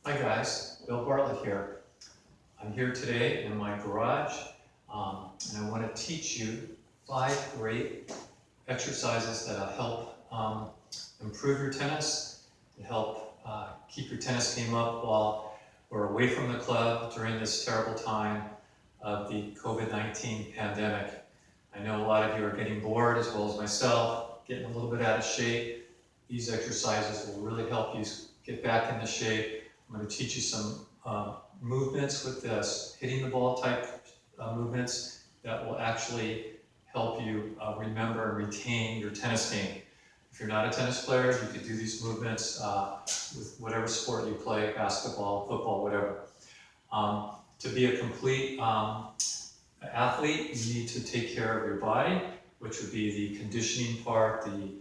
Hi guys, Bill Bartlett here. I'm here today in my garage and I want to teach you 5 great exercises that'll help improve your tennis, to help keep your tennis game up while we're away from the club during this terrible time of the COVID-19 pandemic. I know a lot of you are getting bored as well as myself, getting a little bit out of shape. These exercises will really help you get back into shape. I'm going to teach you some movements with this hitting the ball type movements that will actually help you remember and retain your tennis game. If you're not a tennis player, you could do these movements with whatever sport you play, basketball, football, whatever. To be a complete athlete, you need to take care of your body, which would be the conditioning part, the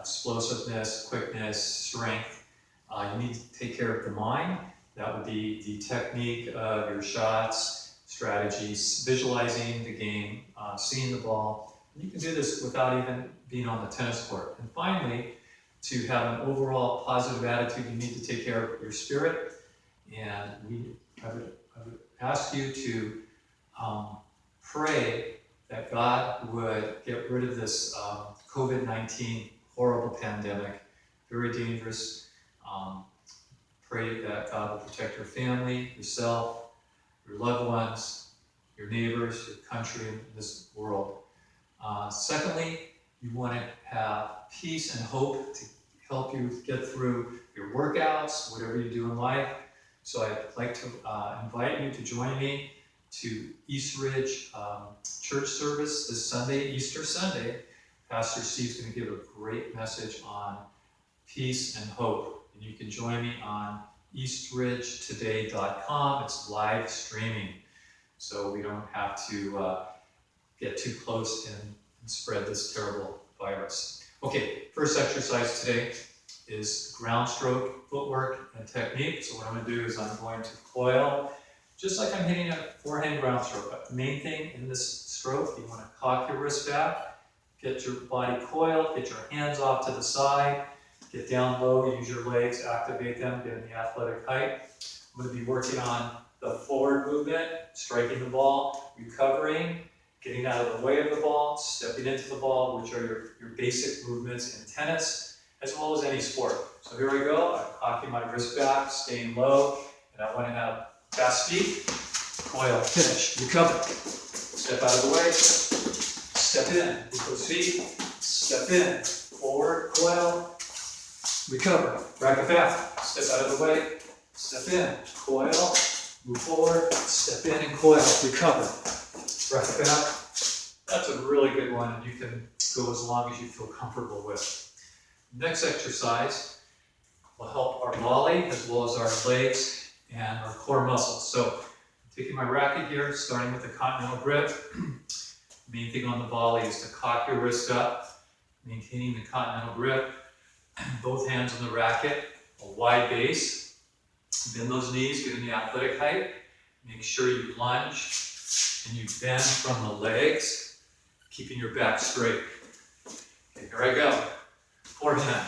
explosiveness, quickness, strength. You need to take care of the mind. That would be the technique of your shots, strategies, visualizing the game, seeing the ball. You can do this without even being on the tennis court. And finally, to have an overall positive attitude, you need to take care of your spirit. And I would ask you to pray that God would get rid of this COVID-19 horrible pandemic, very dangerous. Pray that God will protect your family, yourself, your loved ones, your neighbors, your country, and this world. Secondly, you want to have peace and hope to help you get through your workouts, whatever you do in life. So I'd like to invite you to join me to East Ridge church service this Sunday, Easter Sunday. Pastor Steve's going to give a great message on peace and hope. And you can join me on eastridgetoday.com. It's live streaming, so we don't have to get too close and spread this terrible virus. Okay, first exercise today is ground stroke footwork and technique. So what I'm going to do is I'm going to coil, just like I'm hitting a forehand ground stroke. But the main thing in this stroke, you want to cock your wrist back, get your body coiled, get your hands off to the side, get down low, use your legs, activate them, get in the athletic height. I'm going to be working on the forward movement, striking the ball, recovering, getting out of the way of the ball, stepping into the ball, which are your basic movements in tennis, as well as any sport. So here we go. I'm cocking my wrist back, staying low, and I want to have fast feet, coil, finish, recover. Step out of the way, step in, with those feet, step in, forward, coil, recover, racket back, step out of the way, step in, coil, move forward, step in and coil, recover, racket back. That's a really good one, and you can go as long as you feel comfortable with. Next exercise will help our volley as well as our legs and our core muscles. So I'm taking my racket here, starting with the continental grip. Main thing on the volley is to cock your wrist up, maintaining the continental grip. Both hands on the racket, a wide base. Bend those knees, get in the athletic height. Make sure you lunge and you bend from the legs, keeping your back straight. Okay, here I go. Forehand,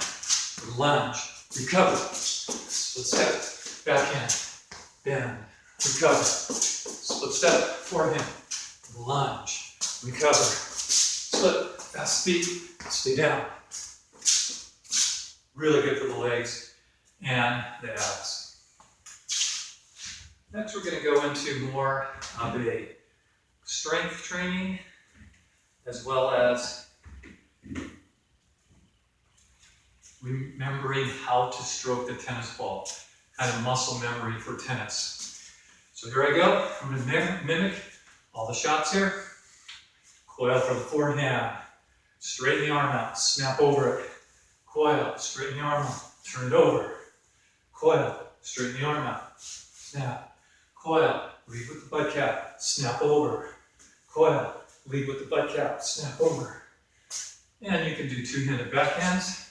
lunge, recover. Split step, backhand, bend, recover. Split step, forehand, lunge, recover. Split, fast feet, stay down. Really good for the legs and the abs. Next, we're going to go into more of a strength training as well as remembering how to stroke the tennis ball, kind of muscle memory for tennis. So here I go. I'm going to mimic all the shots here. Coil for the forehand. Straighten the arm out. Snap over it. Coil, straighten the arm out, turn it over. Coil, straighten the arm out, snap. Coil, lead with the butt cap, snap over. Coil, lead with the butt cap, snap over. And you can do two-handed backhands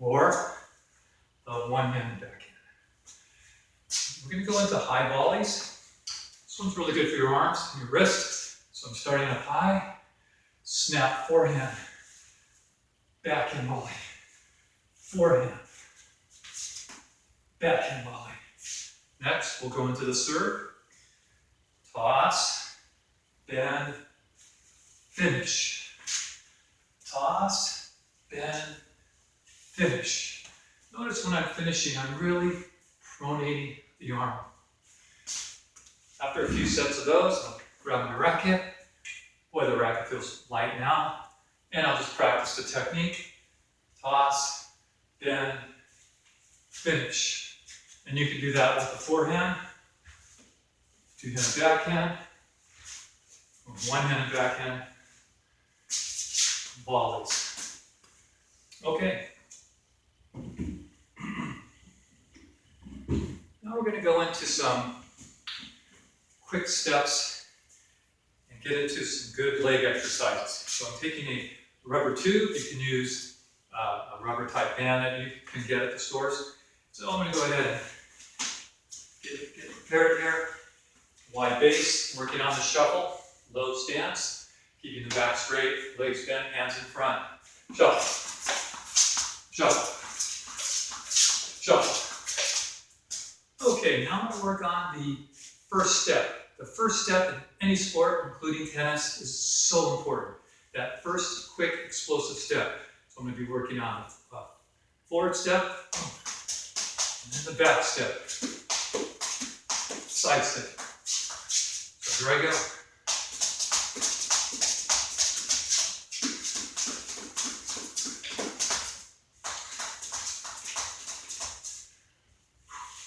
or the one-handed backhand. We're going to go into high volleys. This one's really good for your arms and your wrist. So I'm starting up high, snap forehand. Backhand volley, forehand, backhand volley. Next, we'll go into the serve. Toss, bend, finish. Toss, bend, finish. Notice when I'm finishing, I'm really pronating the arm. After a few sets of those, I'll grab my racket. Boy, the racket feels light now. And I'll just practice the technique. Toss, bend, finish. And you can do that with the forehand, two-handed backhand, or one-handed backhand, volleys. Okay. Now we're going to go into some quick steps and get into some good leg exercises. So I'm taking a rubber tube. You can use a rubber type band that you can get at the stores. So I'm going to go ahead and get prepared here. Wide base, working on the shuffle, low stance, keeping the back straight, legs bent, hands in front. Shuffle, shuffle, shuffle. Okay, now I'm going to work on the first step. The first step in any sport, including tennis, is so important. That first quick explosive step. So I'm going to be working on the forward step, and then the back step, side step. So here I go.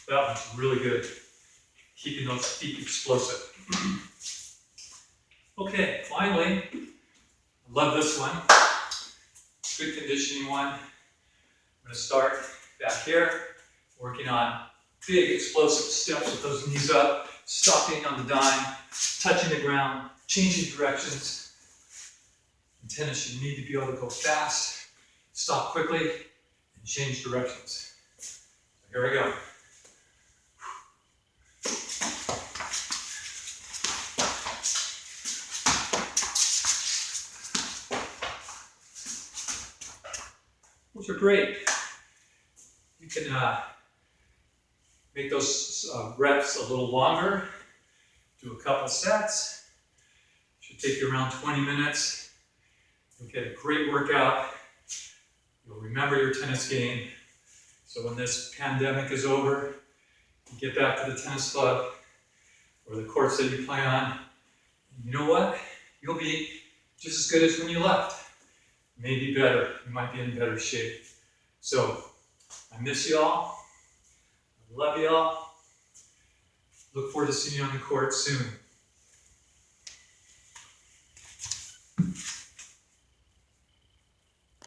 That one's really good. Keeping those feet explosive. Okay, finally, I love this one. Good conditioning one. I'm going to start back here, working on big explosive steps with those knees up, stopping on the dime, touching the ground, changing directions. In tennis, you need to be able to go fast, stop quickly, and change directions. So here we go. Those are great. You can make those reps a little longer. Do a couple sets. Should take you around 20 minutes. You'll get a great workout. You'll remember your tennis game. So when this pandemic is over, you get back to the tennis club or the courts that you play on. You know what? You'll be just as good as when you left. Maybe better. You might be in better shape. So, I miss y'all. I love y'all. Look forward to seeing you on the court soon.